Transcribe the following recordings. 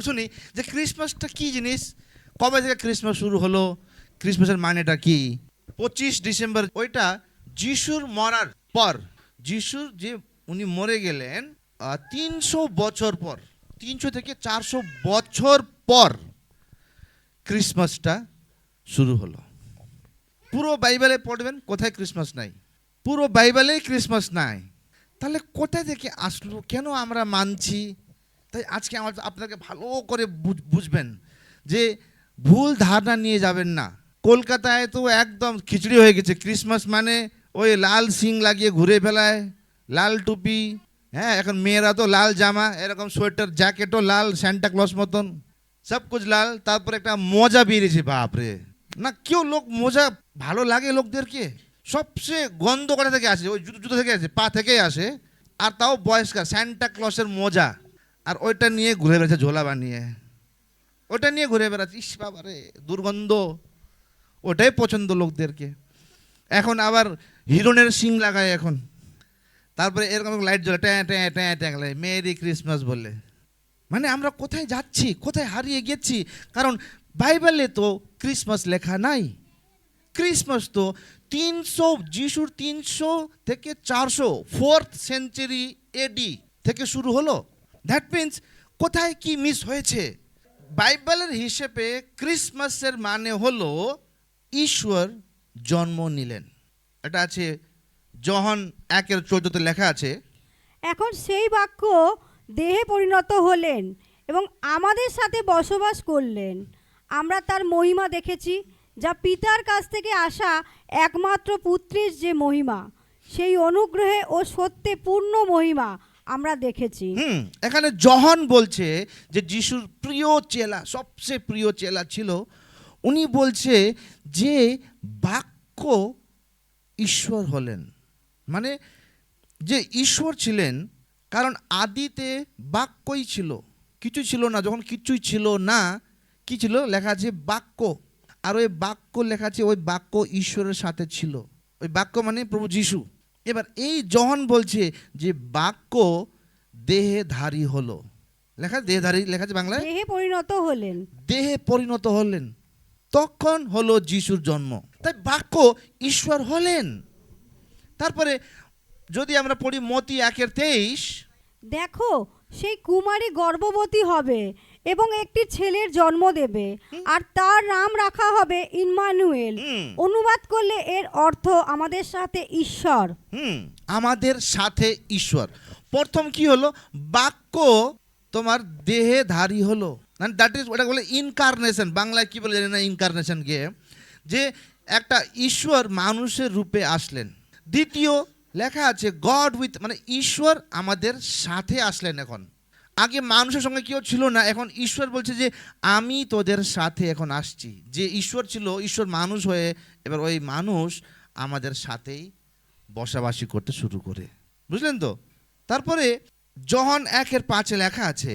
শুনি যে ক্রিসমাসটা কি জিনিস, কবে থেকে ক্রিসমাস শুরু হলো, ক্রিসমাসের মানেটা কি। 25 ডিসেম্বর ওইটা যিশুর মরার পর, যিশুর যে উনি মরে গেলেন 300 বছর পর, 300 থেকে 400 বছর পর ক্রিসমাসটা শুরু হলো। পুরো বাইবেলে পড়বেন কোথায় ক্রিসমাস নাই, পুরো বাইবেলেই ক্রিসমাস নাই। তাহলে কোথায় থেকে আসলো, কেন আমরা মানছি? তাই আজকে আমার আপনাকে ভালো করে বুঝবেন যে ভুল ধারণা নিয়ে যাবেন না। কলকাতায় তো একদম খিচড়ি হয়ে গেছে, ক্রিসমাস মানে ওই লাল সিং লাগিয়ে ঘুরে ফেলায়, লাল টুপি, হ্যাঁ এখন মেয়েরা তো লাল জামা, এরকম সোয়েটার জ্যাকেটও লাল, স্যান্টা ক্লস মতন সব কুছ লাল। তারপরে একটা মোজা বেরিয়েছে, বাপরে না, কেউ লোক মোজা ভালো লাগে লোকদেরকে? সবচেয়ে গন্ধ কোথা থেকে আসে? ওই জুতো থেকে আসে, পা থেকেই আসে, আর তাও বয়স্কার স্যান্টা ক্লসের মোজা, আর ওইটা নিয়ে ঘুরে বেড়াচ্ছে ঝোলা বানিয়ে, ওটা নিয়ে ঘুরে বেড়াচ্ছে, ইস বাবারে দুর্গন্ধ, ওটাই পছন্দ লোকদেরকে। এখন আবার হিরোনের সিং লাগায় এখন, তারপরে এরকম লাইট জ্বলে ট্যাঁ ট্যাঁ ট্যাঁ ট্যাঁ লাগে, মেরি ক্রিসমাস বলে। মানে আমরা কোথায় যাচ্ছি, কোথায় হারিয়ে গেছি? কারণ বাইবেলে তো ক্রিসমাস লেখা নাই। ক্রিসমাস তো 300 যিশুর 300 থেকে 400 4th সেঞ্চুরি এডি থেকে শুরু হলো। দ্যাট মিনস কোথায় কি মিস হয়েছে? বাইবেলের হিসেবে ক্রিসমাসের মানে হলো ঈশ্বর জন্ম নিলেন। এটা আছে যোহন 1:14 লেখা আছে, এখন সেই বাক্য দেহে পরিণত হলেন এবং আমাদের সাথে বসবাস করলেন। আমরা তার মহিমা দেখেছি, যা পিতার কাছ থেকে আসা একমাত্র পুত্রের যে মহিমা, সেই অনুগ্রহে ও সত্যে পূর্ণ মহিমা আমরা দেখেছি। এখানে যোহন বলছে যে যিশুর প্রিয় চেলা, সবচেয়ে প্রিয় চেলা ছিল, উনি বলছে যে বাক্য ঈশ্বর হলেন। মানে যে ঈশ্বর ছিলেন, কারণ আদিতে বাক্যই ছিল, কিছু ছিল না। যখন কিছুই ছিল না, কি ছিল? লেখা আছে বাক্য, আর ওই বাক্য লেখা আছে ওই বাক্য ঈশ্বরের সাথে ছিল, ওই বাক্য মানে প্রভু যিশু। এবার এই যোহন বলছে যে বাক্য দেহধারী হলো, লেখা দেহধারী লেখা আছে বাংলায়, দেহে পরিণত হলেন, দেহে পরিণত হলেন, তখন হলো যিশুর জন্ম। তাই বাক্য ঈশ্বর হলেন। তারপরে যদি আমরা পড়ি মতি 1:23, দেখো সেই কুমারী গর্ভবতী হবে এবং একটি ছেলের জন্ম দেবে, আর তার নাম রাখা হবে ইম্মানুয়েল। অনুবাদ করলে এর অর্থ আমাদের সাথে ঈশ্বর। আমাদের সাথে ঈশ্বর। প্রথম কি হলো? বাক্য তোমার দেহে ধারী হলো, দ্যাট ইজ ওটা বলে ইনকারনেশন। বাংলায় কি বলে জানি না ইনকারনেশনকে, যে একটা ঈশ্বর মানুষের রূপে আসলেন। দ্বিতীয় লেখা আছে গড উইথ, মানে ঈশ্বর আমাদের সাথে আসলেন। এখন আগে মানুষের সঙ্গে কেউ ছিল না, এখন ঈশ্বর বলছে যে আমি তোদের সাথে এখন আসছি। যে ঈশ্বর ছিল, ঈশ্বর মানুষ হয়ে এবার ওই মানুষ আমাদের সাথেই বসবাসী করতে শুরু করে, বুঝলেন তো? তারপরে যোহন 1:5 লেখা আছে,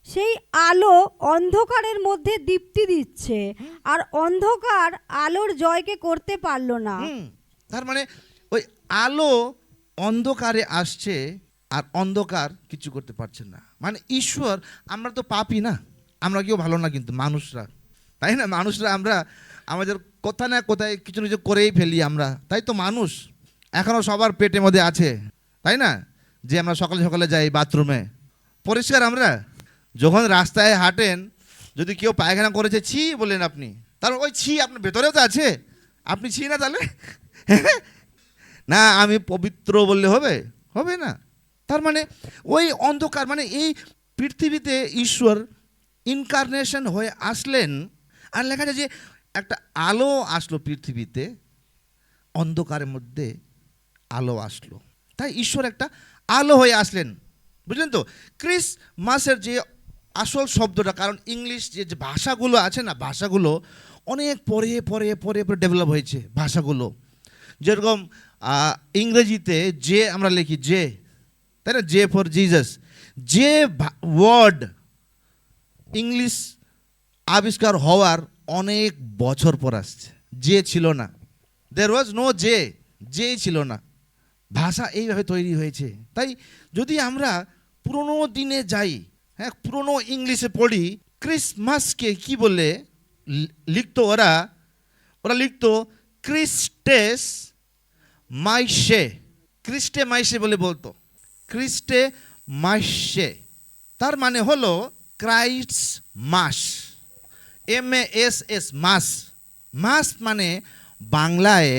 সেই আলো অন্ধকারের মধ্যে দীপ্তি দিচ্ছে, আর অন্ধকার আলোর জয়কে করতে পারল না। তার মানে ওই আলো অন্ধকারে আসছে, আর অন্ধকার কিছু করতে পারছে না। মানে ঈশ্বর, আমরা তো পাপী না, আমরা কেউ ভালো না কিন্তু মানুষরা, তাই না? মানুষরা আমরা আমাদের কোথায় না কোথায় কিছু কিছু করেই ফেলি আমরা, তাই তো মানুষ এখনও সবার পেটের মধ্যে আছে, তাই না? যে আমরা সকালে সকালে যাই বাথরুমে, পরিষ্কার আমরা যখন রাস্তায় হাঁটেন, যদি কেউ পায়খানা করেছে ছি বলেন আপনি, তার ওই ছি আপনার ভেতরেও তো আছে, আপনি ছি না তাহলে না আমি পবিত্র বললে হবে? হবে না। তার মানে ওই অন্ধকার, মানে এই পৃথিবীতে ঈশ্বর ইনকারনেশন হয়ে আসলেন। আর লেখা যায় যে একটা আলো আসলো পৃথিবীতে, অন্ধকারের মধ্যে আলো আসলো। তাই ঈশ্বর একটা আলো হয়ে আসলেন, বুঝলেন তো? ক্রিসমাসের যে আসল শব্দটা, কারণ ইংলিশ যে ভাষাগুলো আছে না, ভাষাগুলো অনেক পরে পরে পরে পরে ডেভেলপ হয়েছে ভাষাগুলো। যেরকম ইংরেজিতে যে আমরা লিখি যে, তাই না? জে ফর জিজাস, যে ওয়ার্ড ইংলিশ আবিষ্কার হওয়ার অনেক বছর পর আসছে। যে ছিল না, দেয়ার ওয়াজ নো যে, যেই ছিল না, ভাষা এইভাবে তৈরি হয়েছে। তাই যদি আমরা পুরোনো দিনে যাই, হ্যাঁ পুরনো ইংলিশে পড়ি ক্রিসমাসকে কি বলে লিখতো ওরা ওরা লিখতো ক্রিস্টেস মাইশে, ক্রিস্টে মাইশে বলে বলতো, ক্রিস্টে মাইশে। তার মানে হলো ক্রাইস্ট মাস, MASS মাস। মাস মানে বাংলায়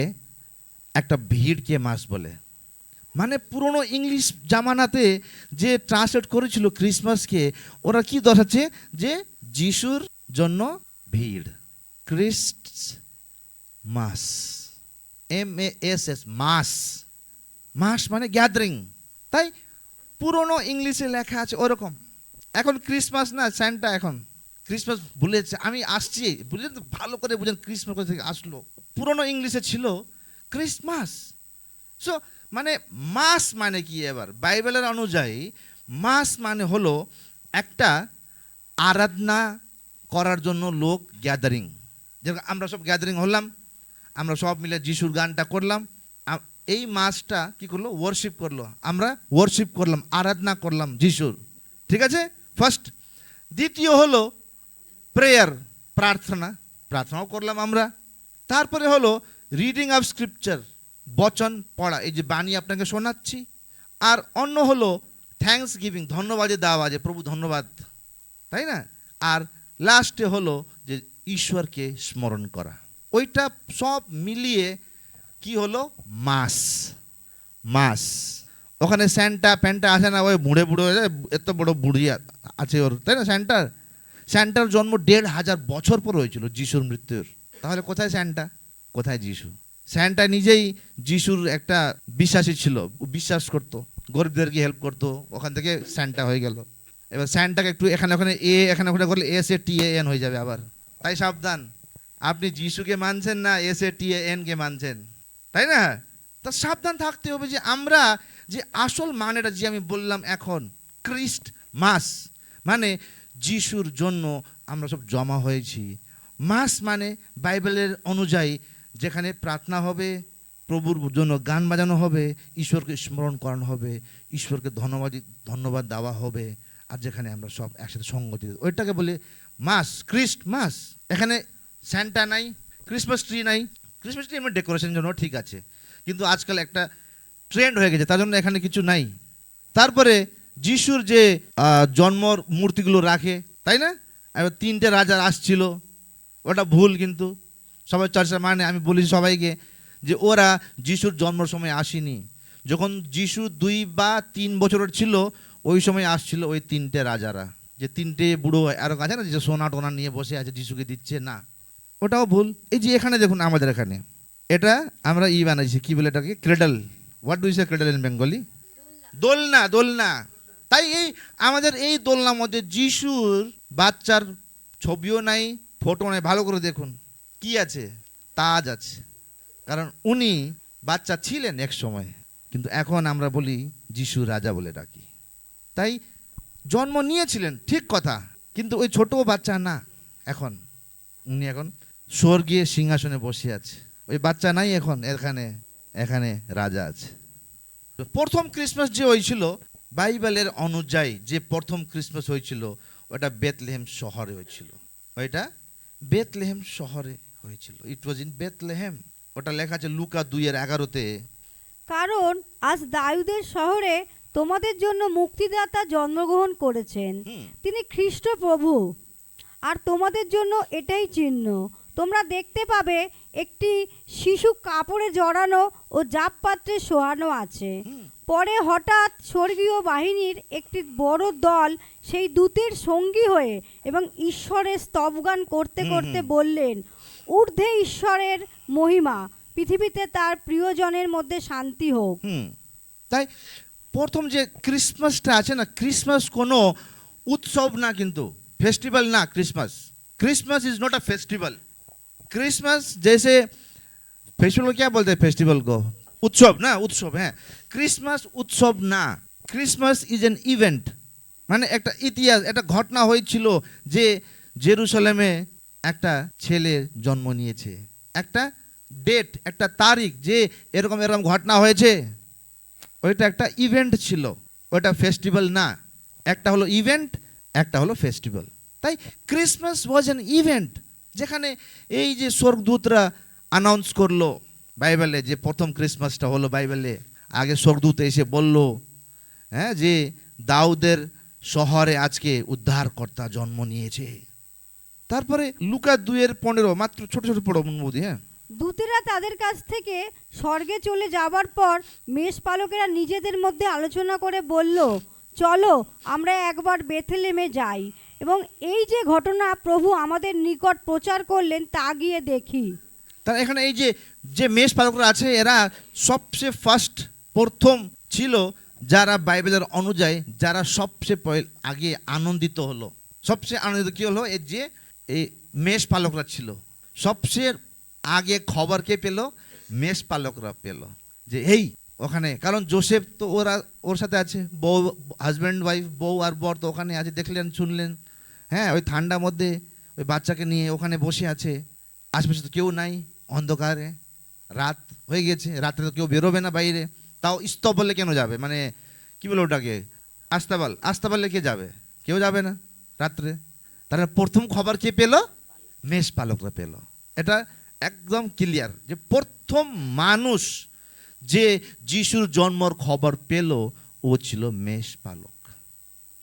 একটা ভিড়কে মাস বলে। মানে পুরনো ইংলিশ জামানাতে যে ট্রান্সলেট করেছিল ক্রিসমাসকে, ওরা কি দর্শাচ্ছে যে যিশুর জন্য ভিড়, ক্রিস্ট মাস, MASS মাস। মাস মানে গ্যাদারিং। তাই পুরনো ইংলিশে লেখা আছে ওরকম। এখন ক্রিসমাস না, স্যান্টা এখন ক্রিসমাস ভুলেছে। আমি আসছি বুঝলেন তো, ভালো করে বুঝেন ক্রিসমাস কোথা থেকে আসলো। পুরনো ইংলিশে ছিল ক্রিসমাস। সো মানে মাস মানে কি, এবার বাইবেলের অনুযায়ী মাস মানে হলো একটা আরাধনা করার জন্য লোক গ্যাদারিং। যেরকম আমরা সব গ্যাদারিং হলাম, আমরা সব মিলে যিশুর গানটা করলাম, এই মাসটা কি করলো, ওয়ার্শিপ করলো, আমরা ওয়ার্শিপ করলাম, আরাধনা করলাম যিশুর। ঠিক আছে, ফার্স্ট। দ্বিতীয় হলো প্রেয়ার, প্রার্থনা, প্রার্থনাও করলাম আমরা। তারপরে হলো রিডিং অফ স্ক্রিপচার, বচন পড়া, এই যে বাণী আপনাকে শোনাচ্ছি। আর অন্য হলো থ্যাঙ্কস গিভিং, ধন্যবাদে দেওয়া, যে প্রভু ধন্যবাদ, তাই না। আর লাস্টে হলো যে ঈশ্বরকে স্মরণ করা। ওইটা সব মিলিয়ে কি হলো মাস। মাস ওখানে স্যান্টা প্যান্টা আসে না, ওই বুড়ে বুড়ে হয়ে যায়, এত বড় বুড়ি আছে ওর, তাই না। স্যান্টার জন্ম 1500 বছর পর হয়েছিল যিশুর মৃত্যুর। তাহলে কোথায় স্যান্টা, কোথায় যিশু? স্যান্টা নিজেই যিশুর একটা বিশ্বাসী ছিল, বিশ্বাস করতো, গরিবদেরকে হেল্প করতো, ওখান থেকে স্যান্টা হয়ে গেল। এবার স্যান্টাকে একটু এখানে ওখানে এখানে ওখানে করলে SATAN হয়ে যাবে আবার। তাই সাবধান, আপনি যিশুকে মানছেন না SATAN কে মানছেন, তাই না। তা সাবধান থাকতে হবে যে আমরা যে আসল মানেটা যে আমি বললাম এখন, ক্রিস্ট মাস মানে যিশুর জন্য আমরা সব জমা হয়েছি। মাস মানে বাইবেলের অনুযায়ী যেখানে প্রার্থনা হবে, প্রভুর জন্য গান বাজানো হবে, ঈশ্বরকে স্মরণ করানো হবে, ঈশ্বরকে ধন্যবাদ দেওয়া হবে, আর যেখানে আমরা সব একসাথে সঙ্গতি, ওইটাকে বলে মাস, ক্রিস্ট মাস। এখানে স্যান্টা নাই, ক্রিসমাস ট্রি নাই। ক্রিসমাস ট্রি এমনি ডেকোরেশনের জন্য ঠিক আছে, কিন্তু আজকাল একটা ট্রেন্ড হয়ে গেছে, তার জন্য এখানে কিছু নাই। তারপরে যিশুর যে জন্মর মূর্তিগুলো রাখে, তাই না। এবার 3টে রাজা আসছিল, ওটা ভুল। কিন্তু সবাই চর্চা মানে আমি বলি সবাইকে যে ওরা যিশুর জন্মর সময় আসেনি। যখন যিশু 2 বা 3 বছরের ছিল, ওই সময় আসছিল ওই 3টে রাজারা, যে 3টে বুড়ো আরো আছে না, যে সোনা টোনা নিয়ে বসে আছে যিশুকে দিচ্ছে না, ওটাও ভুল। এই যে এখানে দেখুন আমাদের এখানে এটা আমরা বানাইছি, কি বলে এটাকে, cradle. What do you say cradle in Bengali? দোলনা, দোলনা। তাই এই আমাদের এই দোলনার মধ্যে যিশুর বাচ্চার ছবিও নাই, ফটো নাই। ভালো করে দেখুন কি আছে, তাজ আছে, কারণ উনি বাচ্চা ছিলেন এক সময়, কিন্তু এখন আমরা বলি যিশু রাজা বলে ডাকি। তাই জন্ম নিয়েছিলেন ঠিক কথা, কিন্তু ওই ছোট বাচ্চা না, এখন উনি এখন স্বর্গীয় সিংহাসনে বসে আছে। ওই বাচ্চা নাই এখন, এখানে রাজা আছে। প্রথম ক্রিসমাস যে হয়েছিল বাইবেলের অনুযায়ী, যে প্রথম ক্রিসমাস হয়েছিল ওটা বেথলেহেম শহরে হয়েছিল। ওইটা বেথলেহেম শহরে হয়েছিল, ইট ওয়াজ ইন বেথলেহেম। ওটা লেখা আছে লুকা 2:11-তে। কারণ আজ দাউদের শহরে তোমাদের জন্য মুক্তিদাতা জন্মগ্রহণ করেছেন, তিনি খ্রিস্ট প্রভু। আর তোমাদের জন্য এটাই চিহ্ন, তোমরা দেখতে পাবে একটি শিশু কাপড়ে জড়ানো ও জাপ পাত্রে শোয়ানো আছে। পরে হঠাৎ স্বর্গীয় বাহিনীর একটি বড় দল সেই দূতের সঙ্গী হয়ে এবং ঈশ্বরের স্তবগান করতে করতে বললেন, ঊর্ধ্বে ঈশ্বরের মহিমা, পৃথিবীতে তার প্রিয়জনের মধ্যে শান্তি হোক। তাই প্রথম যে ক্রিসমাসটা আছে না, ক্রিসমাস কোনো উৎসব না, কিন্তু फेस्टिवल ना। Christmas is not a festival. Christmas जैसे फेस्टिवल को क्या बोलते हैं, फेस्टिवल को उत्सव ना, उत्सव है। क्रिसमस उत्सव ना, क्रिसमस इज एन इवेंट। মানে একটা ইতিহাস, একটা ঘটনা হয়েছিল যে জেরুসালেমে একটা ছেলের জন্ম নিয়েছে, একটা ডেট, একটা তারিখ, যে এরকম এরকম ঘটনা হয়েছে, ওইটা একটা ইভেন্ট ছিল, ওইটা ফেস্টিভ্যাল না। একটা হলো ইভেন্ট, একটা হলো ফেস্টিভ্যাল। তাই ক্রিসমাস ওয়াজ অ্যান ইভেন্ট, যেখানে এই যে স্বর্গদূতরা অ্যানাউন্স করলো বাইবেলে যে প্রথম ক্রিসমাসটা হলো বাইবেলে, আগে স্বর্গদূত এসে বলল, হ্যাঁ, যে দাউদের শহরে আজকে উদ্ধারকর্তা জন্ম নিয়েছে। তারপরে লুকা 2:15, মাত্র ছোট ছোট পড়ো বৌদি। হ্যাঁ, দূতেরা তাদের কাছ থেকে স্বর্গে চলে যাবার পর মেষপালকেরা নিজেদের মধ্যে আলোচনা করে বলল, চলো আমরা একবার বেথলেমে যাই এবং এই যে ঘটনা প্রভু আমাদের নিকট প্রচার করলেন তা গিয়ে দেখি। তার এখানে এই যে যে মেষ পালকরা আছে, এরা সবচেয়ে ফার্স্ট, প্রথম ছিল যারা বাইবেলের অনুযায়ী যারা সবচেয়ে আগে আনন্দিত হলো। সবচেয়ে আনন্দিত কী হলো, এই যে এই মেষ পালকরা ছিল। সবচেয়ে আগে খবর কে পেল? মেষ পালকরা পেল যে এই ওখানে, কারণ জোসেফ তো ওর সাথে আছে, বউ, হাজব্যান্ড ওয়াইফ, বউ আর বর তো ওখানে আছে, দেখলেন শুনলেন। হ্যাঁ, ওই ঠান্ডার মধ্যে ওই বাচ্চাকে নিয়ে ওখানে বসে আছে, আশেপাশে তো কেউ নাই, অন্ধকারে, রাত হয়ে গেছে, রাত্রে তো কেউ বেরোবে না বাইরে। তাও স্তবলে কেন যাবে, মানে কি বলে ওটাকে, আস্তাবলে কে যাবে? কেউ যাবে না রাত্রে। তাহলে প্রথম খবর কে পেল? মেষ পালকরা পেল। এটা একদম ক্লিয়ার যে প্রথম মানুষ যে যিশুর জন্মর খবর পেল ও ছিল মেষ পালক।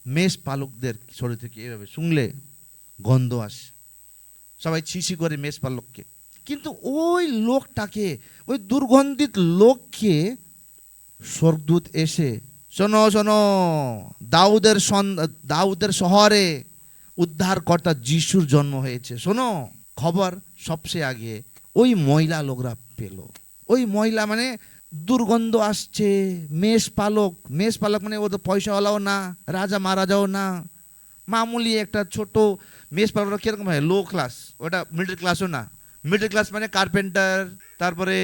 মেষ পালকদের শরীর থেকে এভাবে শুনলে গন্ধ আসে, সবাই ছিছি করে মেষ পালককে। কিন্তু ওই লোকটাকে, ওই দুর্গন্ধিত লোককে স্বর্গদূত এসে, শোনো শোনো, দাউদের শহরে উদ্ধারকর্তা যিশুর জন্ম হয়েছে, শোনো খবর। সবচেয়ে আগে ওই মহিলা লোকরা পেল। ওই মহিলা মানে দুর্গন্ধ আসছে, মেষ পালক মানে ও তো পয়সাওয়ালাও না, রাজা মহারাজাও না, মামুলি একটা ছোট মেষ পালকরা কিরকম হয়, লো ক্লাস, ওটা মিডল ক্লাসও না। মিডল ক্লাস মানে কার্পেন্টার, তারপরে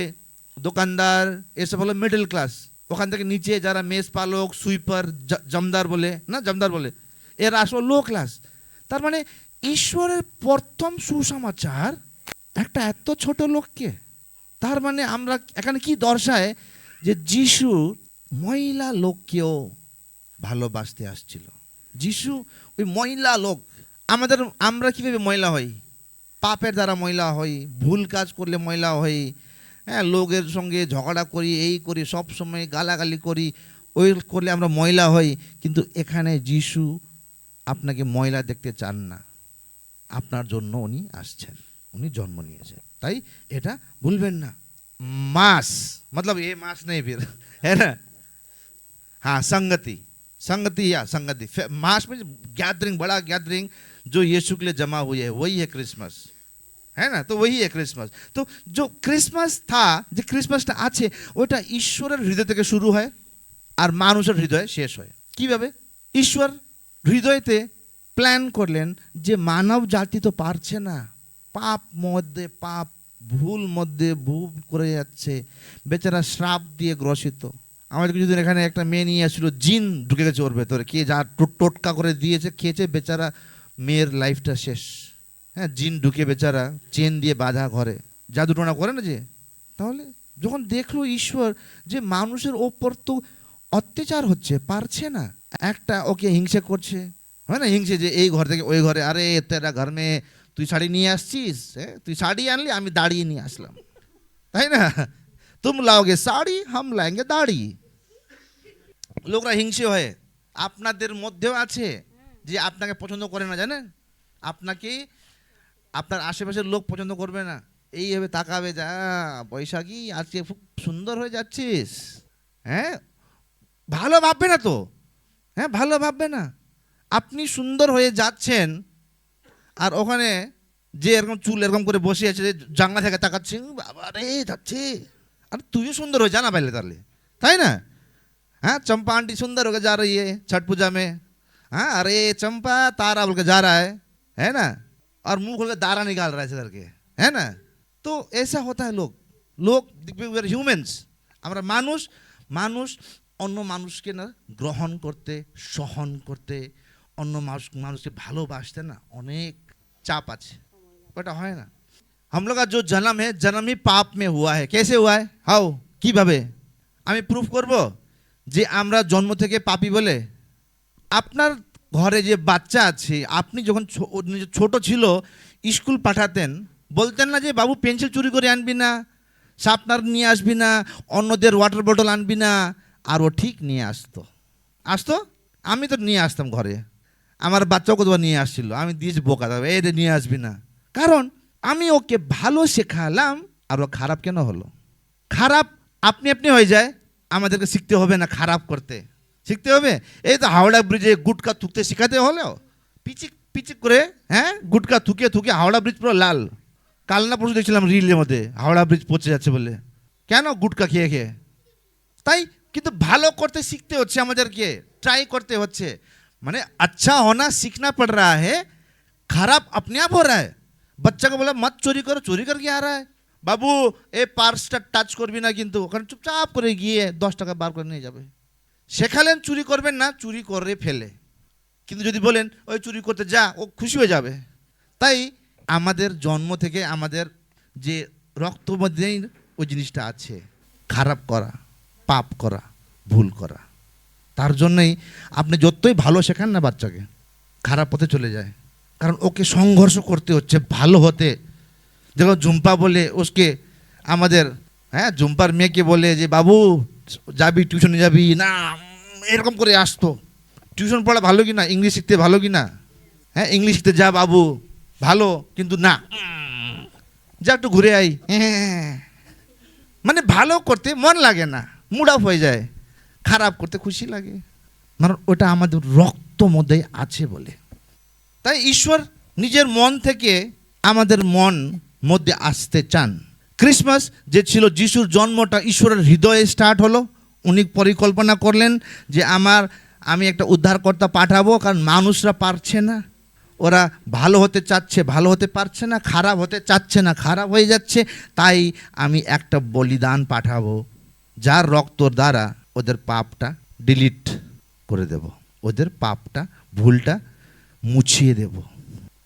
দোকানদার, এসব হলো মিডল ক্লাস। ওখান থেকে নিচে যারা মেষ পালক, সুইপার, জমদার বলে, এরা আসলে লো ক্লাস। তার মানে ঈশ্বরের প্রথম সুসমাচার একটা এত ছোট লোককে। তার মানে আমরা এখানে কি দর্শায় যে যিশু মহিলা লোককেও ভালোবাসতে আসছিল। যিশু ওই মহিলা লোক, আমরা কীভাবে মহিলা হই? পাপের দ্বারা মহিলা হই, ভুল কাজ করলে মহিলা হই, হ্যাঁ, লোকের সঙ্গে ঝগড়া করি, এই করি, সব সময় গালাগালি করি, ওই করলে আমরা মহিলা হই। কিন্তু এখানে যিশু আপনাকে মহিলা দেখতে চান না, আপনার জন্য উনি আসছেন, উনি জন্ম নিয়েছেন। তাই এটা ভুলবেন না। मास मतलब ये मास नहीं फिर, है ना। हाँ, संगति या संगति। मास में गैदरिंग, बड़ा गैदरिंग जो यीशु के लिए जमा हुई है, वही है क्रिसमस, है ना। तो वही है क्रिसमस। तो जो क्रिसमस था, जो ক্রিসমাসটা আছে, ওটা ঈশ্বরের হৃদয় থেকে শুরু হয় আর মানুষের হৃদয়ে শেষ হয়। কিভাবে? ঈশ্বর হৃদয়তে প্ল্যান করলেন যে মানব জাতি তো পারছে না, পাপ মধ্যে পাপ, ভুল মধ্যে ভুল করে যাচ্ছে, বেচারা শ্রাপ দিয়ে গ্রসিত। আমাদের কিছুদিন এখানে একটা মেয়ে নিয়ে আসছিল, জিন ঢুকে গেছে ওর ভেতরে, কে যা টোটকা করে দিয়েছে, খেয়েছে, বেচারা মেয়ের লাইফটা শেষ। হ্যাঁ, জিন ঢুকে বেচারা চেন দিয়ে বাঁধা ঘরে, জাদুটোনা করে না যে। তাহলে যখন দেখলো ঈশ্বর যে মানুষের ওপর তো অত্যাচার হচ্ছে, পারছে না, একটা ওকে হিংসে করছে, হয় না, হিংসে যে এই ঘর থেকে ওই ঘরে, আরে তেরা ঘর মে তুই শাড়ি নিয়ে আসছিস, তুই শাড়ি আনলি, আমি দাঁড়িয়ে নিয়ে আসলাম, তাই না, তুম লাওগে শাড়ি, হাম লাएंगे দাড়ি। লোকরা হিংসে হয়। আপনাদের মধ্যেও আছে যে আপনাকে পছন্দ করে না, জানেন, আপনাকে আপনার আশেপাশের লোক পছন্দ করবে না, এইভাবে তাকাবে, যা বৈশাখী আজকে খুব সুন্দর হয়ে যাচ্ছিস, হ্যাঁ, ভালো ভাববে না তো, হ্যাঁ, ভালো ভাববে না। আপনি সুন্দর হয়ে যাচ্ছেন আর ওখানে যে এরকম চুল এরকম করে বসে আছে, জানলা থেকে তাকাচ্ছে, বাবা রে যাচ্ছে, আর তুইও সুন্দর হয়ে জানা পাইলে তাহলে, তাই না। हाँ, चंपा आंटी सुंदर होकर जा रही है छठ पूजा में, हाँ, अरे चंपा तारा बोल के जा रहा है ना, और मुंह खोल के दारा निकाल रहा है ऐसे करके, है ना। तो ऐसा होता है लोग ह्यूमेंस, আমরা মানুষ অন্য মানুষকে না গ্রহণ করতে, সহন করতে, অন্য মানুষকে ভালোবাসতে না অনেক চাপ আছে, ওটা হয় না। हम लोग का जो जन्म है, जन्म ही पाप में हुआ है। कैसे हुआ है? हाउ, কিভাবে আমি প্রুফ করব যে আমরা জন্ম থেকে পাপী বলে? আপনার ঘরে যে বাচ্চা আছে, আপনি যখন ছোট ছিল স্কুল পাঠাতেন, বলতেন না যে বাবু পেন্সিল চুরি করে আনবি না, শার্পনার নিয়ে আসবি না, অন্যদের ওয়াটার বটল আনবি না, আর ও ঠিক নিয়ে আসতো। আমি তো নিয়ে আসতাম ঘরে, আমার বাচ্চাও কতবার নিয়ে আসছিল, আমি দিয়েছি বোকা দেবো, এই রে নিয়ে আসবি না। কারণ আমি ওকে ভালো শেখালাম, আর ও খারাপ কেন হলো? খারাপ আপনি আপনি হয়ে যায়, আমাদেরকে শিখতে হবে না খারাপ করতে, শিখতে হবে। এই তো হাওড়া ব্রিজে গুটকা থুকতে শেখাতে হলো, পিচিক পিচিক করে, হ্যাঁ, গুটকা থুকে থুকে হাওড়া ব্রিজ পুরো লাল। কাল না পরশু দেখছিলাম রিলের মধ্যে হাওড়া ব্রিজ পচে যাচ্ছে বলে, কেন? গুটকা খেয়ে খেয়ে। তাই কিন্তু ভালো করতে শিখতে হচ্ছে আমাদেরকে, ট্রাই করতে হচ্ছে, মানে अच्छा होना सीखना पड़ रहा है, खराब अपने आप हो रहा है। बच्चा को बोला मत चोरी करो, चोरी करके आ रहा है, বাবু এই পার্সটা টাচ করবি না, কিন্তু ওখানে চুপচাপ করে গিয়ে 10 টাকা বার করে নিয়ে যাবে। শেখালেন চুরি করবেন না, চুরি করে ফেলে। কিন্তু যদি বলেন ওই চুরি করতে যা, ও খুশি হয়ে যাবে। তাই আমাদের জন্ম থেকে আমাদের যে রক্ত মধ্যেই ওই জিনিসটা আছে, খারাপ করা, পাপ করা, ভুল করা। তার জন্যই আপনি যতই ভালো শেখান না বাচ্চাকে, খারাপ পথে চলে যায়। কারণ ওকে সংঘর্ষ করতে হচ্ছে ভালো হতে। যখন জুম্পা বলে ওকে, আমাদের হ্যাঁ জুম্পার মেয়েকে বলে যে বাবু যাবি টিউশনে যাবি না, এরকম করে আসতো। টিউশন পড়া ভালো কি না, ইংলিশ শিখতে ভালো কি না, হ্যাঁ ইংলিশ শিখতে যা বাবু ভালো, কিন্তু না, যা একটু ঘুরে আই, হ্যাঁ, মানে ভালো করতে মন লাগে না, মুড অফ হয়ে যায়, খারাপ করতে খুশি লাগে, মানে ওটা আমাদের রক্ত মধ্যে আছে বলে। তাই ঈশ্বর নিজের মন থেকে আমাদের মন মধ্যে আসতে চান। ক্রিসমাস যে ছিল, যিশুর জন্মটা ঈশ্বরের হৃদয়ে স্টার্ট হলো। উনি পরিকল্পনা করলেন যে আমি একটা উদ্ধারকর্তা পাঠাবো, কারণ মানুষরা পারছে না, ওরা ভালো হতে চাচ্ছে, ভালো হতে পারছে না, খারাপ হতে চাচ্ছে না, খারাপ হয়ে যাচ্ছে। তাই আমি একটা বলিদান পাঠাবো, যার রক্ত দ্বারা ওদের পাপটা ডিলিট করে দেব, ওদের পাপটা ভুলটা মুছিয়ে দেব।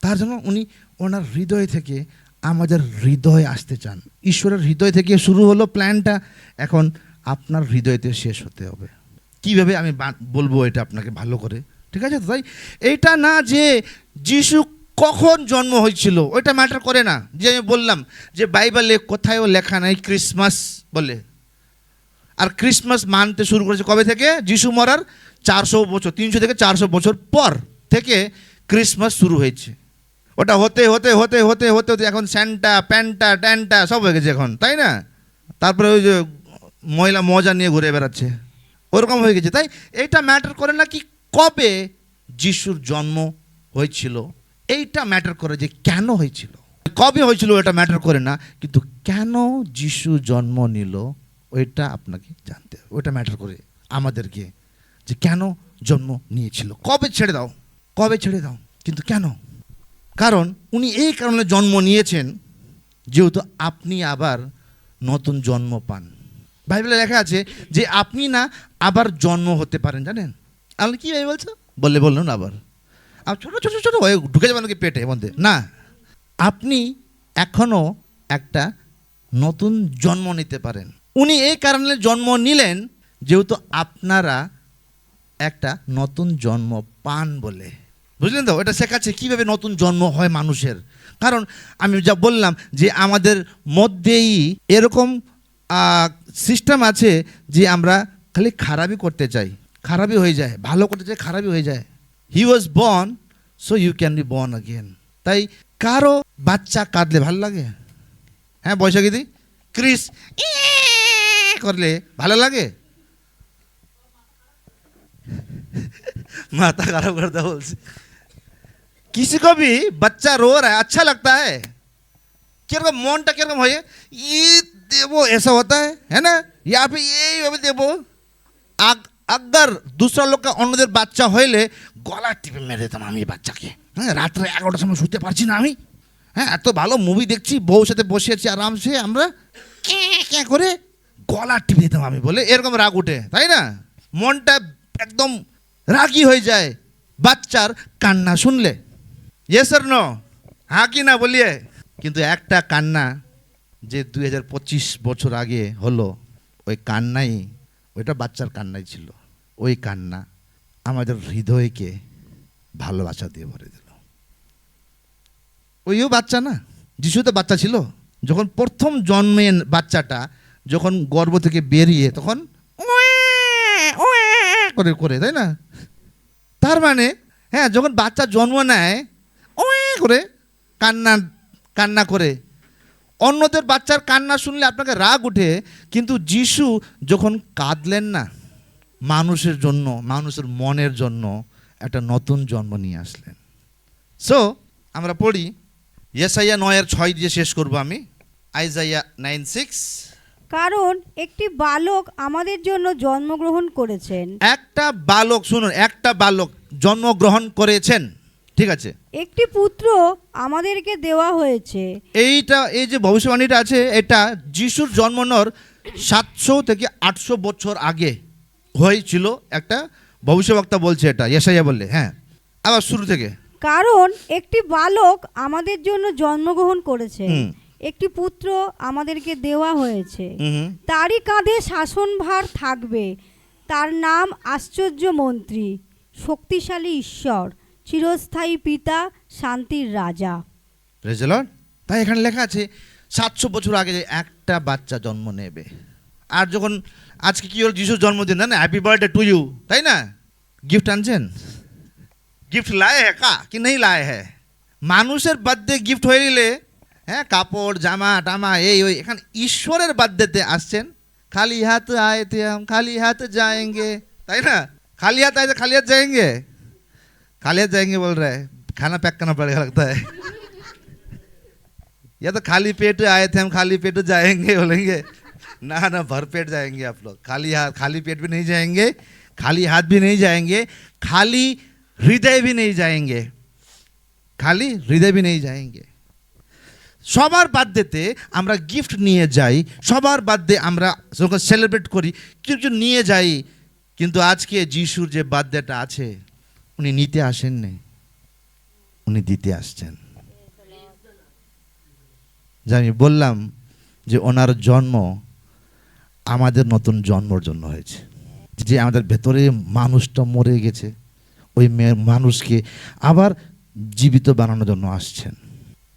তার জন্য উনি ওনার হৃদয় থেকে আমাদের হৃদয়ে আসতে চান। ঈশ্বরের হৃদয় থেকে শুরু হলো প্ল্যানটা, এখন আপনার হৃদয়তে শেষ হতে হবে। কীভাবে আমি বলবো এটা আপনাকে ভালো করে, ঠিক আছে? তাই এটা না যে যিশু কখন জন্ম হয়েছিল ওইটা ম্যাটার করে না। যে আমি বললাম যে বাইবেলে কোথায়ও লেখা নাই ক্রিসমাস বলে। আর ক্রিসমাস মানতে শুরু করেছে কবে থেকে? যিশু মরার 400 বছর, 300 থেকে 400 বছর পর থেকে ক্রিসমাস শুরু হয়েছে। ওটা হতে হতে হতে হতে হতে হতে এখন স্যান্টা প্যান্টা ট্যান্টা সব হয়ে গেছে এখন, তাই না? তারপরে ওই যে ময়লা মজা নিয়ে ঘুরে বেড়াচ্ছে, ওরকম হয়ে গেছে। তাই এইটা ম্যাটার করে না কি কবে যিশুর জন্ম হয়েছিল, এইটা ম্যাটার করে যে কেন হয়েছিল। কবে হয়েছিল ওটা ম্যাটার করে না, কিন্তু কেন যিশু জন্ম নিল ওইটা আপনাকে জানতে হবে, ওইটা ম্যাটার করে আমাদেরকে, যে কেন জন্ম নিয়েছিল। কবে ছেড়ে দাও, কবে ছেড়ে দাও, কিন্তু কেন? কারণ উনি এই কারণে জন্ম নিয়েছেন যেহেতু আপনি আবার নতুন জন্ম পান। বাইবেলে লেখা আছে যে আপনি না আবার জন্ম হতে পারেন, জানেন? আপনি কী ভাই বলছো বললেন আবার ছোটো ছোটো ছোটো হয়ে ঢুকে যাবেন নাকি পেটে মধ্যে? না, আপনি এখনও একটা নতুন জন্ম নিতে পারেন। উনি এই কারণে জন্ম নিলেন যেহেতু আপনারা একটা নতুন জন্ম পান বলে, বুঝলেন তো? এটা শেখাচ্ছে কীভাবে নতুন জন্ম হয় মানুষের। কারণ আমি যা বললাম যে আমাদের মধ্যেই এরকম সিস্টেম আছে যে আমরা খালি খারাপই করতে চাই, খারাপই হয়ে যায়, ভালো করতে চাই, খারাপই হয়ে যায়। He was born so you can be born again. তাই কারো বাচ্চা কাঁদলে ভালো লাগে? হ্যাঁ বৈশাখী দি, ক্রিস করলে ভালো লাগে? माता खराब करता बोलছে किसी को भी बच्चा रो रहा है अच्छा लगता है, किरकम মনটা কিরকম হয়, ই দেবো ऐसा होता है ना, या फिर এইভাবে দেবো। अगर दूसरा लोग का অন্যদের বাচ্চা হইলে গলা টিপে মেরে দিতাম আমি বাচ্চাকে। হ্যাঁ, রাত্রে 11টার সময় শুতে পারছি না আমি, হ্যাঁ এত ভালো মুভি দেখছি, বউর সাথে বসে আছি আরামসে, আমরা ক্যাঁ করে গলা টিপে দিতাম আমি বলে, এরকম রাগ উঠে, তাই না? মনটা একদম রাগি হয়ে যায় বাচ্চার কান্না শুনলে। ইয়েস অর নো, হ্যাঁ কি না বলিয়ে? কিন্তু একটা কান্না যে 2025 বছর আগে হলো, ওই কান্নাই, ওইটা বাচ্চার কান্নাই ছিল। ওই কান্না আমাদের হৃদয়কে ভালোবাসা দিয়ে ভরে দিল। ওইও বাচ্চা না, যিশু তো বাচ্চা ছিল। যখন প্রথম জন্মে বাচ্চাটা যখন গর্ভ থেকে বেরিয়ে তখন করে করে, তাই না? তার মানে হ্যাঁ, যখন বাচ্চা জন্ম নেয় করে কান্না কান্না করে, অন্যদের বাচ্চার কান্না শুনলে আপনাকে রাগ উঠে, কিন্তু যিশু যখন কাঁদলেন না, মানুষের জন্য, মানুষের মনের জন্য একটা নতুন জন্ম নিয়ে আসলেন। সো আমরা পড়ি ইয়েসাইয়া 9:6 দিয়ে শেষ করব আমি। আইজাইয়া 9:6। কারণ একটি বালক আমাদের জন্য জন্মগ্রহণ করেছেন। একটা বালক, শুনুন, একটা বালক জন্মগ্রহণ করেছেন, ঠিক আছে? একটি পুত্র আমাদেরকে দেওয়া হয়েছে। এই যে ভবিষ্যবাণীটা আছে, এটা যিশুর জন্ম নেওয়ার 700 থেকে 800 বছর আগে হয়েছিল। একটা ভবিষ্যবক্তা বলছে এটা, ইয়েসাইয়া বললে। হ্যাঁ, আবার শুরু থেকে। কারণ একটি বালক আমাদের জন্য জন্মগ্রহণ করেছে, হুম। একটি পুত্র আমাদেরকে দেওয়া হয়েছে। হুম। তারই কাঁধে শাসনভার থাকবে। তার নাম আশ্চর্য মন্ত্রী, শক্তিশালী ঈশ্বর, চিরস্থায়ী পিতা, শান্তির রাজা। Praise the Lord. তাই এখানে লেখা আছে 700 বছর আগে যে একটা বাচ্চা জন্ম নেবে। আর যখন আজকে কি হল, যিশুর জন্মদিন, না হ্যাপি বার্থডে টু ইউ, তাই না? গিফট আনছেন? গিফট লায়ে হ্যাঁ কা কি নেই লায়ে হ্যাঁ? মানুষের বার্থডে গিফট হয়ে গেলে, হ্যাঁ, কাপড় জামা টামা এই ওই, এখানে ঈশ্বরের বার্থডেতে আসছেন। খালি হাত আয়ে থে হাম খালি হাত जाएंगे, তাই না? খালি হাত আয়ে খালি হাত जाएंगे, खाली हाथ जाएंगे बोल रहा है, खाना पैक करना पड़ेगा लगता है। या तो खाली पेट आए थे हम खाली पेट जाएंगे बोलेंगे, ना ना भर पेट जाएंगे आप लोग। खाली हाथ, खाली पेट भी नहीं जाएंगे, खाली हाथ भी नहीं जाएंगे, खाली हृदय भी नहीं जाएंगे, खाली हृदय भी नहीं जाएंगे। সবার বার্থডেতে আমরা গিফট নিয়ে যাই, সবার বার্থডে আমরা যখন সেলিব্রেট করি কিছু নিয়ে যাই, কিন্তু আজকে যিশুর যে বার্থডেটা আছে, উনি নিতে আসেননি, উনি দিতে আসছেন। যে আমি বললাম যে ওনার জন্ম আমাদের নতুন জন্মর জন্য হয়েছে। যে আমাদের ভেতরে মানুষটা মরে গেছে, ওই মানুষকে আবার জীবিত বানানোর জন্য আসছেন।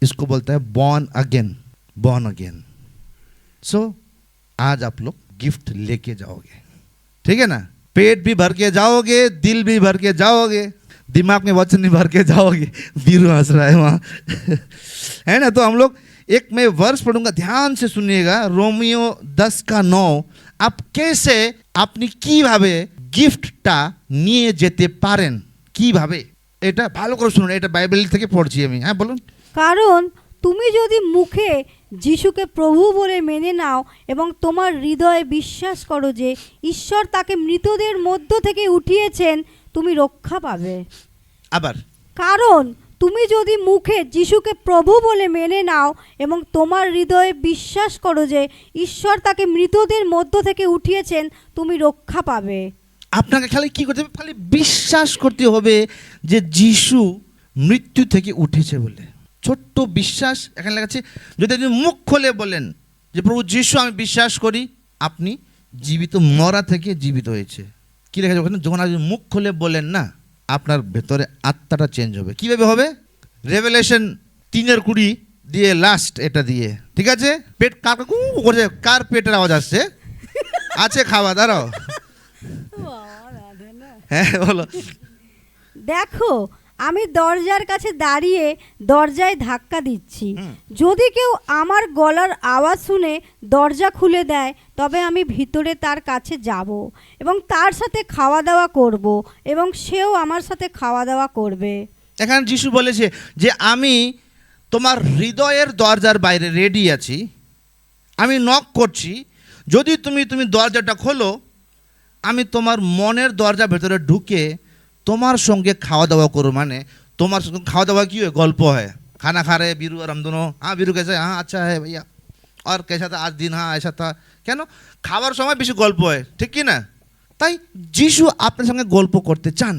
इसको बोलता है बॉर्न अगेन, बॉर्न अगेन। सो आज आप लोग गिफ्ट लेके जाओगे, ठीक है ना? पेट भी भर के जाओगे, दिल भी भर के जाओगे, दिमाग में वचन भी भर के जाओगे। बीरू हंस रहा है वहाँ है ना? तो हम लोग एक मैं वर्ष पढ़ूंगा, ध्यान से सुनिएगा। रोमियो 10:9। आप कैसे আপনি কিভাবে গিফটটা নিয়ে যেতে পারেন, কিভাবে, এটা ভালো করে শুনুন। এটা বাইবেল থেকে পড়ছি আমি। হ্যাঁ বলুন। কারণ তুমি যদি মুখে যিশুকে প্রভু বলে মেনে নাও এবং তোমার হৃদয়ে বিশ্বাস করো যে ঈশ্বর তাকে মৃতদের মধ্য থেকে উঠিয়েছেন, তুমি রক্ষা পাবে। আবার, কারণ তুমি যদি মুখে যিশুকে প্রভু বলে মেনে নাও এবং তোমার হৃদয়ে বিশ্বাস করো যে ঈশ্বর তাকে মৃতদের মধ্য থেকে উঠিয়েছেন, তুমি রক্ষা পাবে। আপনাকে খালি কি করতে হবে? খালি বিশ্বাস করতে হবে যে যিশু মৃত্যু থেকে উঠেছে বলে। ছোট্ট বিশ্বাস এখানে লেখা আছে। যদি আপনি মুখ খুলে বলেন যে প্রভু যিশু আমি বিশ্বাস করি, আপনি জীবিত, মরা থেকে জীবিত হয়েছে। কি লেখা আছে ওখানে? যখন আপনি মুখ খুলে বলেন না, আপনার ভেতরে আত্মাটা চেঞ্জ হবে। কীভাবে হবে? রেভেলেশন 3:20 দিয়ে লাস্ট এটা দিয়ে, ঠিক আছে? পেট কার করছে, কার পেটের আওয়াজ আসছে? আছে খাওয়া, দাঁড়াও। হ্যাঁ বলো। দেখো, আমি দরজার কাছে দাঁড়িয়ে দরজায় ধাক্কা দিচ্ছি। যদি কেউ আমার গলার আওয়াজ শুনে দরজা খুলে দেয়, তবে আমি ভিতরে তার কাছে যাব এবং তার সাথে খাওয়া দাওয়া করব এবং সেও আমার সাথে খাওয়া দাওয়া করবে। এখানে যিশু বলেছে যে আমি তোমার হৃদয়ের দরজার বাইরে রেডি আছি, আমি নক করছি। যদি তুমি দরজাটা খোলো, আমি তোমার মনের দরজা ভেতরে ঢুকে তোমার সঙ্গে খাওয়া দাওয়া করো। মানে তোমার সঙ্গে খাওয়া দাওয়া কি হয়? গল্প হয়। খানা খা রে बीरू और हम दोनों, हाँ बीरू कैसा है, हाँ अच्छा है भैया, और कैसा था आज दिन, हाँ ऐसा था। কেন? খাওয়ার সময় বেশি গল্প হয়, ঠিক কি না? তাই যিশু আপনার সঙ্গে গল্প করতে চান।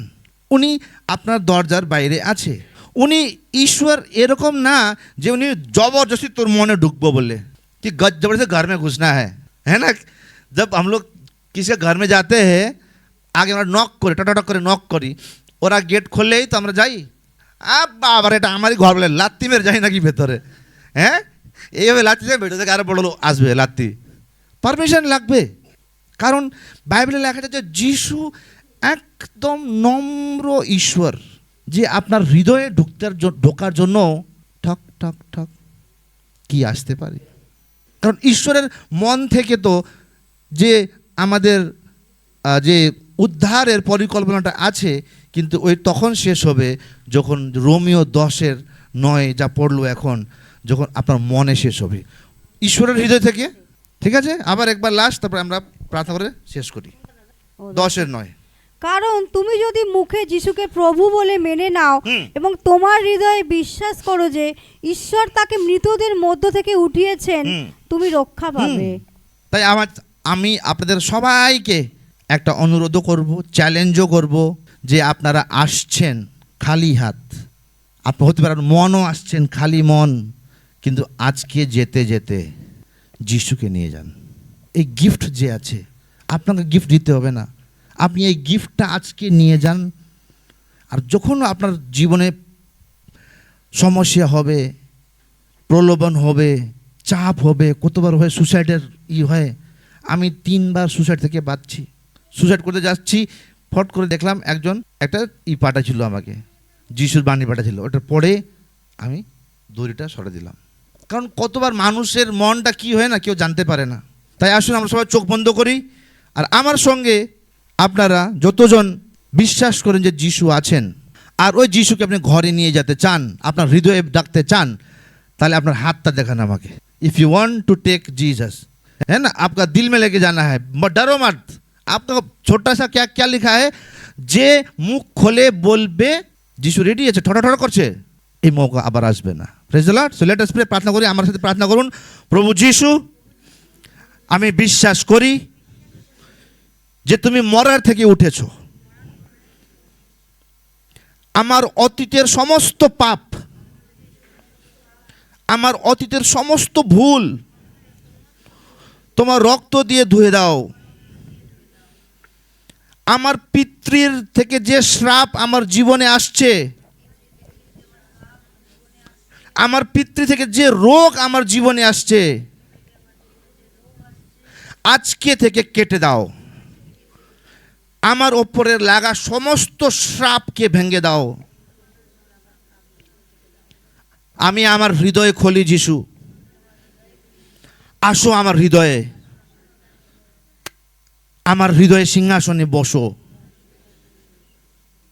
উনি আপনার দরজার বাইরে আছে। উনি ঈশ্বর এরকম না যে উনি জবরদস্তি তোর মনে ঢুকবো বলে कि जबरदस्ती घर में घुसना है ना? जब हम लोग किसी घर में जाते हैं, आगे আমরা নক করে, টটাটক করে নক করি, ওরা গেট খুললেই তো আমরা যাই, আবার এটা আমারই ঘর বলে লাত্তি মেরে যাই নাকি ভেতরে, হ্যাঁ এইভাবে লাত্তি যাই, ভেতর থেকে আরো বড় লোক আসবে লাত্তি, পারমিশন লাগবে। কারণ বাইবেলে লেখা আছে যে যিশু একদম নম্র ঈশ্বর, যে আপনার হৃদয়ে ঢোকার জন্য ঠক ঠক ঠক কি আসতে পারে। কারণ ঈশ্বরের মন থেকে তো যে আমাদের যে উদ্ধারের পরিকল্পনাটা আছে, কিন্তু ওই তখন শেষ হবে যখন রোমিও 10:9 যা পড়লো এখন, যখন আপনার মনে শেষ হবে ঈশ্বরের হৃদয় থেকে। ঠিক আছে, আবার একবার লাস্ট, তারপরে আমরা প্রার্থনা করে শেষ করি। 10:9 কারণ তুমি যদি মুখে যিশুকে প্রভু বলে মেনে নাও এবং তোমার হৃদয়ে বিশ্বাস করো যে ঈশ্বর তাকে মৃতদের মধ্য থেকে উঠিয়েছেন, তুমি রক্ষা পাবে। তাই আমি আপনাদের সবাইকে একটা অনুরোধও করব, চ্যালেঞ্জও করব, যে আপনারা আসছেন খালি হাত, আপনি হতে পারেন মনও আসছেন খালি মন, কিন্তু আজকে যেতে যেতে যিশুকে নিয়ে যান। এই গিফট যে আছে, আপনাকে গিফট দিতে হবে না, আপনি এই গিফটটা আজকে নিয়ে যান। আর যখন আপনার জীবনে সমস্যা হবে, প্রলোভন হবে, চাপ হবে, কতবার হয় সুসাইডের হয়, আমি 3বার সুসাইড থেকে বাঁচছি। সুসাইড করতে যাচ্ছি, ফট করে দেখলাম একজন একটা পাঠাচ্ছিল আমাকে, যিশুর বাণী পাঠাচ্ছিল, ওটার পরে আমি দড়িটা সরে দিলাম। কারণ কতবার মানুষের মনটা কি হয় না কেউ জানতে পারে না। তাই আসুন আমরা সবাই চোখ বন্ধ করি, আর আমার সঙ্গে আপনারা যতজন বিশ্বাস করেন যে যিশু আছেন, আর ওই যিশুকে আপনি ঘরে নিয়ে যেতে চান, আপনার হৃদয়ে ডাকতে চান, তাহলে আপনার हाथটা देखान আমাকে। If you want to take Jesus, है ना, आपका दिल में लेके जाना है, डरो मत। आपका छोटा सा क्या क्या लिखा है, যে মুখ খোলে বলবে যিশু রেডি আছে, ঠড়া করছে, এই মৌকা আবার আসবে না। Praise the Lord. So let us pray. প্রার্থনা করি, আমার সাথে প্রার্থনা করুন। প্রভু যিশু, আমি বিশ্বাস করি যে তুমি মরার থেকে উঠেছো। আমার অতীতের সমস্ত পাপ, আমার অতীতের সমস্ত ভুল তোমার রক্ত দিয়ে ধুয়ে দাও। আমার পিতৃর থেকে যে শ্রাপ আমার জীবনে আসছে, আমার পিতৃ থেকে যে রোগ আমার জীবনে আসছে, আজকে থেকে কেটে দাও। আমার ওপরে লাগা সমস্ত শ্রাপকে ভেঙে দাও। আমি আমার হৃদয়ে খুলি যিশু, আসো আমার হৃদয়ে, আমার হৃদয়ে সিংহাসনে বসো।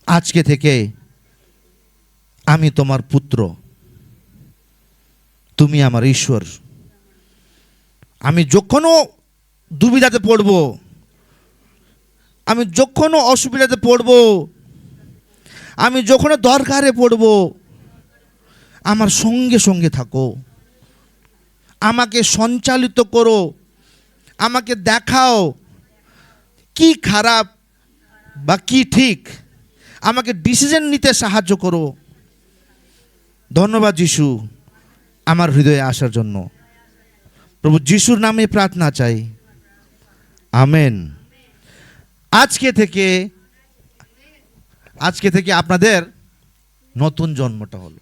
আজকে থেকে আমি তোমার পুত্র, তুমি আমার ঈশ্বর। আমি যখনও দুবিধাতে পড়ব, আমি যখনও অসুবিধাতে পড়ব, আমি যখনও দরকারে পড়ব, আমার সঙ্গে সঙ্গে থাকো, আমাকে সঞ্চালিত করো, আমাকে দেখাও কি খারাপ বা কি ঠিক, আমাকে ডিসিশন নিতে সাহায্য করো। ধন্যবাদ যিশু আমার হৃদয়ে আসার জন্য। প্রভু যিশুর নামে প্রার্থনা চাই, আমেন। আজকে থেকে আপনাদের নতুন জন্মটা হলো।